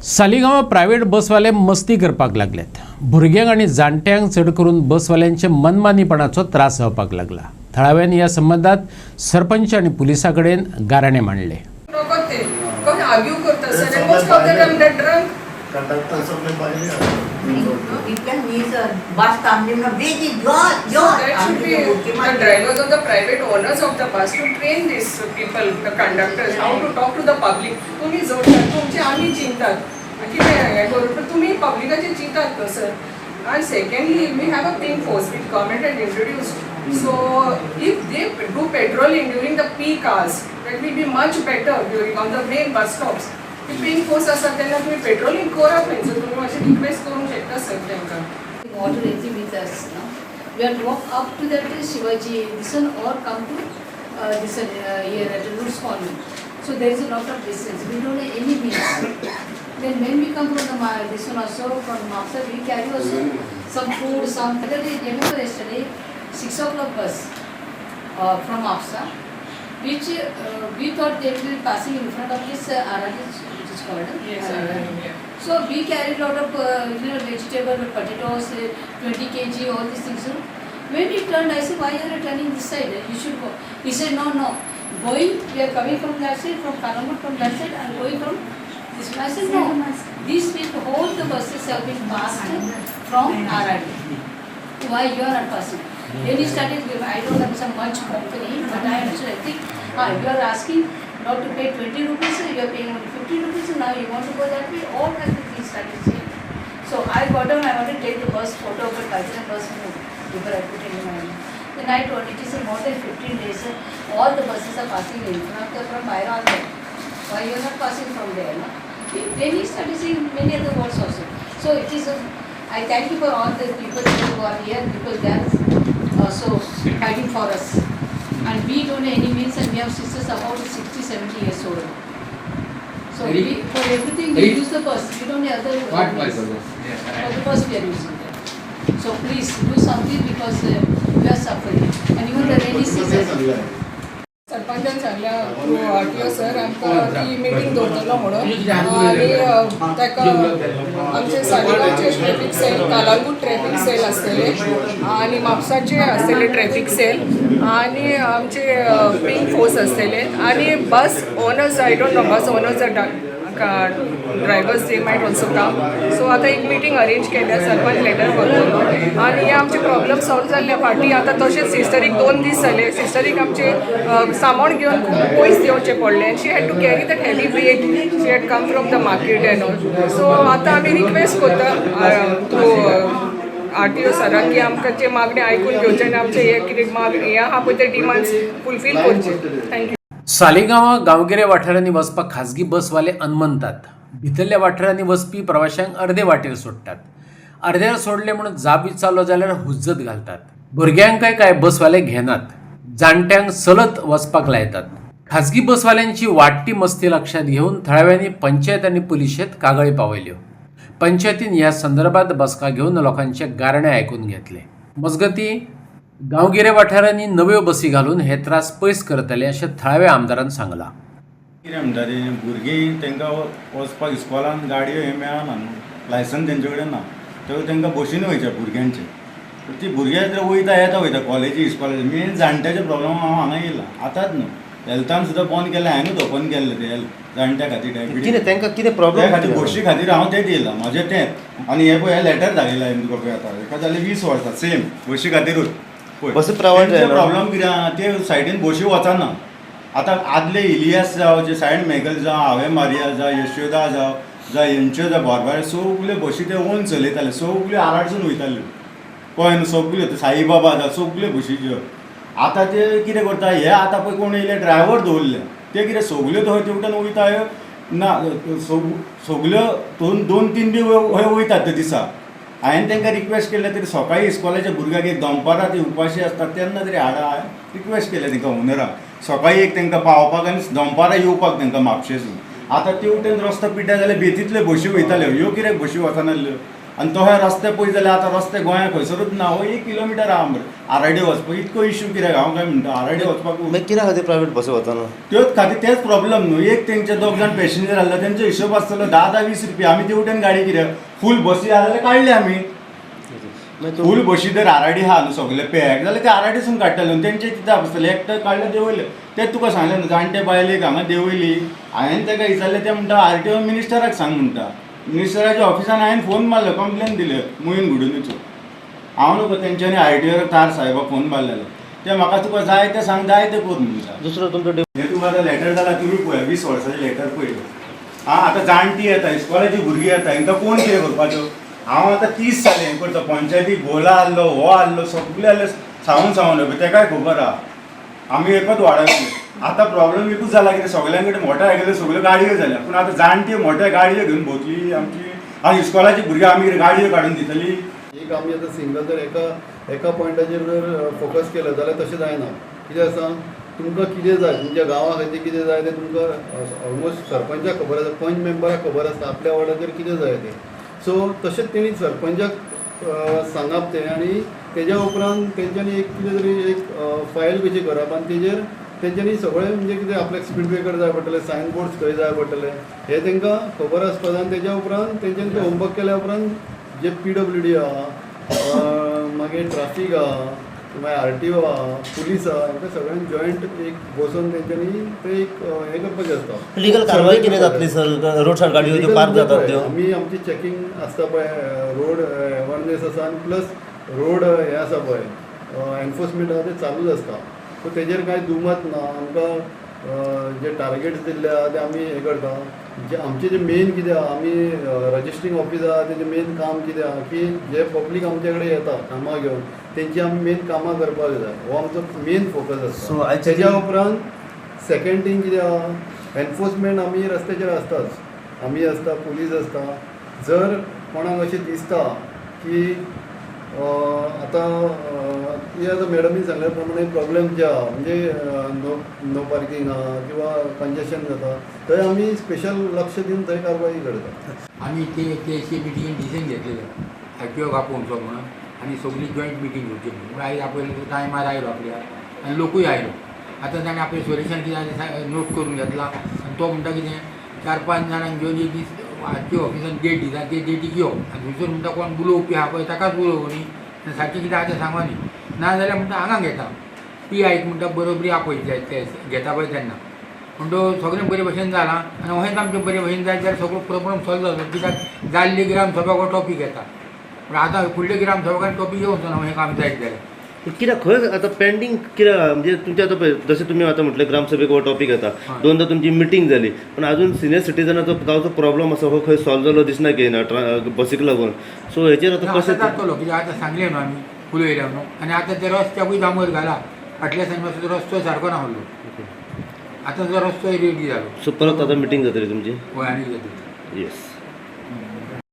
Saligao private बसवाले मस्ती करपाक लागलेत। भुरग्यांक आणि जाणट्यांक चढ करून बसवाल्यांचे मनमानीपणाचो त्रास जावपाक लागला। थळाव्यांनी या संबंधात सरपंच आणि पुलिसा कडेन गाराणे मांडले। Drivers of the private owners of the bus to train these people, the conductors, how to talk to the public. तुम्ही जोडतात, तुमचे आम्ही चिंतात, तुम्ही पब्लिकाचे चिंतात का sir? And secondly, we have a pink force which government had introduced. So if they do patrolling during the peak hours, that will be much better during on the main bus stops. The pink force असतात त्यांना तुम्ही patrolling करा पाहिजे, तुम्ही माझी request करू शकता sir त्यांना. Water is with us now. We have to walk up to that Shivaji this one or come to this here at the Roots Colony. So there is a lot of distance. We don't have any means. Then when we come from the this one also from Mapsa, we carry also some food, some. Remember yesterday 6 o'clock bus from Mapsa, which we thought they will be passing in front of this Arati, which is called. Yes, So we carried a lot of vegetable, potatoes, 20 kg, all these things. When we turned, I said, why are you turning this side? You should go. He said, no. Going, we are coming from that side, from Kalamur from that side, and going from this one. I said, no. These people, all the buses have been passed from Aradi. Why you are not passing? Then he started, I don't have some much company, but I think, you are asking not to pay 20 rupees, you are paying only 50 rupees, and now you want to go that way, all kinds of things started saying. So I got down, I wanted to take the bus photo, but Kajina bus, before I put it in my hand. Then I told it is more than 15 days, all the buses are passing in front of from Byron there. Why you are not passing from there? No? Then he started saying many other words also. So it is, I thank you for all the people who are here, because they are also fighting for us. And we don't have any means, and we have sisters about 60-70 years old. So we, for everything we use the bus. We don't have other means. For the bus we are using that. So please do something, because we are suffering. And even the rainy season. सरपंचान सांगल्या RTO sir आमकां ती meeting दवरतलो म्हणून आनी ताका आमचे सालिगांवचे traffic cell, Calangute traffic cell आसतले आनी म्हापसाचे आसतले ट्रॅफिक सेल आनी आमचे पिंक फोर्स आसतले आनी बस owners I don't know bus owners drivers they might also come. So आतां एक मिटींग अरेंज केल्या, सरपंच लेटर बरोवलो आनी हे आमचे प्रॉब्लम सॉल्व जाल्ल्या फाटी. आतां तशेंच सिस्टरीक 2 दीस जाले, सिस्टरीक आमचे सामान घेवन खूब पयस देंवचें पडलें आनी she had to carry that heavy weight. She had come from the market and all. So आतां आमी रिक्वेस्ट करता थ्रू आरटीओ सराक की आमकां मागणी आयकून घेवचें आनी आमचे हे कितें हें आहा पळय ते डिमांड्स फुलफील करचे. थँक्यू. सालिगांव गांवगिरे वाठारांनी वचपाक खाजगी बसवाले अनमनतात। भितरल्या वाठारांनी वचपी प्रवाशांक अर्दे वाटेर सोडटात। अर्द्यार सोडले म्हणून जाप विचारलो जाल्यार हुज्जत घालतात। भुरग्यांकय काय बसवाले घेनात, जाणट्यांक चलत वचपाक लायतात। खाजगी बसवाल्यांची वाडटी मस्ती लक्षात घेऊन थळाव्यांनी पंचायत आणि पुलिशेत कागाळी पावयल्यो। पंचायतीन ह्या संदर्भात बसका घेऊन लोकांचे गारणे ऐकून घेतले। मजगती गांवगिरे वाठारांनी नव्यो बसी घालून हे त्रास पयस करतले अशें थळाव्या आमदारान सांगलां। कितें म्हणटा ती भुरगीं तांकां वचपाक इस्कॉलान गाडयो हे मेळना न्हू, लायसन तेंचे कडेन ना, तर तांकां बसीन वयच्या भुरग्यांचे. ती भुरग्यां जर वयता कॉलेजी इस्कॉलाची मेन जाणट्याचे प्रॉब्लम हांव हांगा येयला आतांच न्हू. हेल्थान सुद्दां बंद केलें, हांवेंच ओपन केल्लें तें जाणट्या खातीर डायबिटीज. तांकां कितें प्रॉब्लम खातीर बशी खातीर हांव तेंच येयलां म्हजें तेंच. आनी हे पळय हे लेटर धाडिल्लें हांवें तुका पळय आतां एका जालें 20 वर्सां सेम बशी खातीरूच. बस प्रायवेट प्रॉब्लम कितें आहा ते सायडीन बशी वचना. आतां आदले इलियास जावं जे सायड मेगल जावं हांवें मारिया जावं यशोदा जावं हेंच्यो जावं बोरबारे सगल्यो बशी ते ओन चलयताले, सगल्यो आराडसून वयताल्यो पळय न्हू. सगल्यो साईबाबा जावं सगल्यो बशीच्यो. आतां ते कितें करता हे आतां पळय कोण येयले ड्रायव्हर दवरले ते कितें सगल्यो थंय तेवटेन वयताय ना, सगल्यो 2-3 दीस वयतात ते दिसा. हांवें तांकां रिक्वेस्ट केलें तरी सकाळीं इस्कॉलाच्या भुरग्यांक एक दनपारां ती उपाशी आसतात तेन्ना तरी हाडा. हांवें रिक्वेस्ट केलें तांकां ओनराक सकाळीं एक तांकां पावपाक आनी दनपारां येवपाक तांकां म्हापशेसून. आतां तेवटेन रस्तो पिड्ड्यार जाल्यार बेतींतल्यो बशी वयताल्यो, ह्यो कित्याक बशी वचनाल्यो? आनी तो हे रस्ते पळय जाल्यार आतां रस्ते गोंया खंयसरूच ना हो 1 किलोमिटर आहा मरे आराडे वचपाक इतको इश्यू कित्याक हांव काय म्हणटा आराडे वचपाक मागीर कित्या खातीर प्रायवेट बसी वचना त्योच खातीर तेच प्रॉब्लेम न्हू एक तेंचे 2 जाण पॅसेंजर आसले तेंचो हिशोब आसतलो 10-20 रुपया आमी तेवटेन गाडी कित्याक फूल बसी आहा जाल्यार काडले आमी मागीर फूल बशी जर आराडी आहा न्हू सगळे पॅक जाल्यार ते आराडीसून काडटले न्हू तेंचे कितें आसतलें एकठांय काडले देंवयले तें तुका सांगलें न्हू जाणटे बायलेक हांगा देंवयली हांवें ताका विचारलें तें म्हणटा RTO मिनिस्टराक सांग म्हणटा मिनिस्टराच्या ऑफिसान हांवें फोन मारलो कंप्लेन दिले मोहीन गुडुनीचो हांव न्हू तेंच्यांनी RTO तार साहेबाक फोन मारलेलो ते म्हाका तुका जाय तें सांग जाय तें कर म्हणटा दुसरो तुमचो हें तुका आतां लेटर जाल्यार तुमी पळय 20 वर्साचें लेटर पळय आं आतां जाणटी येता इस्कॉलाची भुरगीं येता हांकां कोण कितें करपाचो हांव आतां 30 साल हें करता पंचायतीक भोला आहलो हो आहलो सगळे आहले सांगून तेकाय खबर आहा आमी एकच वाडयतले आतां प्रॉब्लेम एकूच जाला कितें सगळ्यां कडेन मोठ्या आयले सगळ्यो गाडयो जाल्या पूण आतां जाणटी मोठ्या गाडयो घेवन भोंवतली आमची आनी इस्कॉलाची भुरगीं आमी गाडयो काडून दितली एक आमी आतां सिंगल जर एका पॉयंटाचेर जर फोकस केलो जाल्यार तशें जायना कितें आसा तुमकां कितें जाय तुमच्या गांवा खातीर कितें जाय तें तुमकां ऑलमोस्ट सरपंचाक खबर आसा पंच मेंबराक खबर आसता आपल्या वार्डाचेर कितें जाय तें सो तशेंच तेणी सरपंचाक सांगप तें आनी तेज्या उपरांत तेंच्यांनी एक कितें तरी एक फायल कशी करप आनी तेजेर तेंच्यांनी सगळें म्हणजे कितें आपल्याक स्पीड ब्रेकर जाय पडटले सायन बोर्ड्स खंय जाय पडटले हे तांकां खबर आसपा जाय आनी तेज्या उपरांत तेंच्यांनी ते होमवर्क केल्या उपरांत जे PWD आहा मागीर ट्राफीक आहा मागीर RTO आहा पुलीस आहा हेंकां सगळ्यांक जॉयंट एक बसोवन तेंच्यांनी ते एक हें करपाचें आसता लिगल कारवाई कितें जातली सर रोड सायड गाडयो त्यो पार्क जातात त्यो आमी आमची चॅकींग आसता पळय रोड अवेरनेस आसा आनी प्लस रोड हें आसा पळय एनफोर्समेंट आहा तें चालूच आसता सो तेजेर कांय दुमत ना आमकां जे टार्गेट्स दिल्ले आहा ते आमी हें करता जे आमचें जें मेन कितें आहा आमी रजिस्ट्रींग ऑफिस आहा तेजें मेन काम कितें आहा की जे पब्लीक आमचे कडेन येता कामां घेवन तेंची आमी मेन कामां करपाक जाय हो आमचो मेन फोकस So, आसता आयच्या तेज्या उपरांत सेकेंड थिंग कितें आहा एनफोर्समेंट आमी रस्त्याचेर आसताच आमी आसता पुलीस आसता जर कोणाक अशें दिसता की आतां मॅडमीन सांगल्या प्रमाणे प्रॉब्लेम जे आहा म्हणजे नो पार्किंग आहा किंवा कंजेशन जाता थंय आमी स्पेशल लक्ष दिवन थंय कारवाई करता आम्ही ते अशी मिटिंगेन डिसिजन घेतलेलं RTO आपोवचो म्हणून आनी सगळी जॉयंट मिटींग घेवची म्हणून आयज आपल्या टायमार आयलो आपल्या आनी लोकूय आयलो आतां ताणें आपलें सोल्युशन कितें नोट करून घेतला आनी तो म्हणटा कितें 4-5 जाणांक घेवन एक दीस RTO ऑफिसान डेट दिता ते डेटीक यो आनी थंयसर म्हणटा कोण बुलोवपी आहा पळय ताकाच बुलोव न्ही सारकें कितें आहा तें सांगो न्ही ना जाल्यार म्हणटा हांगा घेता PIक म्हणटा बरोबरी आपय ते घेता पळय तेन्ना पूण तो सगळें बरे भशेन जाला आनी अशेंच आमचें बरे भशेन जाय जाल्यार सगळो प्रॉब्लेम सॉल्व जाता कित्याक जाल्ली ग्रामसभा हो टॉपीक येता पूण आतां फुडले ग्रामसभाकान टॉपीक येवचो ना हें काम जायत जाल्यार कित्याक खंय आतां पेंडींग कित्याक म्हणजे तुमचे आतां पळय जशें तुमी आतां म्हटलें ग्रामसभेक हो टॉपीक येता दोनदा तुमची मिटींग जाली पण अजून सिनियर सिटीजनाचो गांवचो प्रॉब्लम आसा हो खंय सॉल्व जालो दिसना की ना बसीक लागून सो हेचेर आतां कशें जातलो कित्याक आतां सांगलें न्हू आमी उलयल्या म्हणून आनी आतां ते रस्त्याकूय डांबर घाला फाटल्या सायडीन मातसो रस्तो सारको ना आहलो आतां जो रस्तो रेडी जालो सो परत आतां मिटींग जातली तुमची हय आनी जातली येस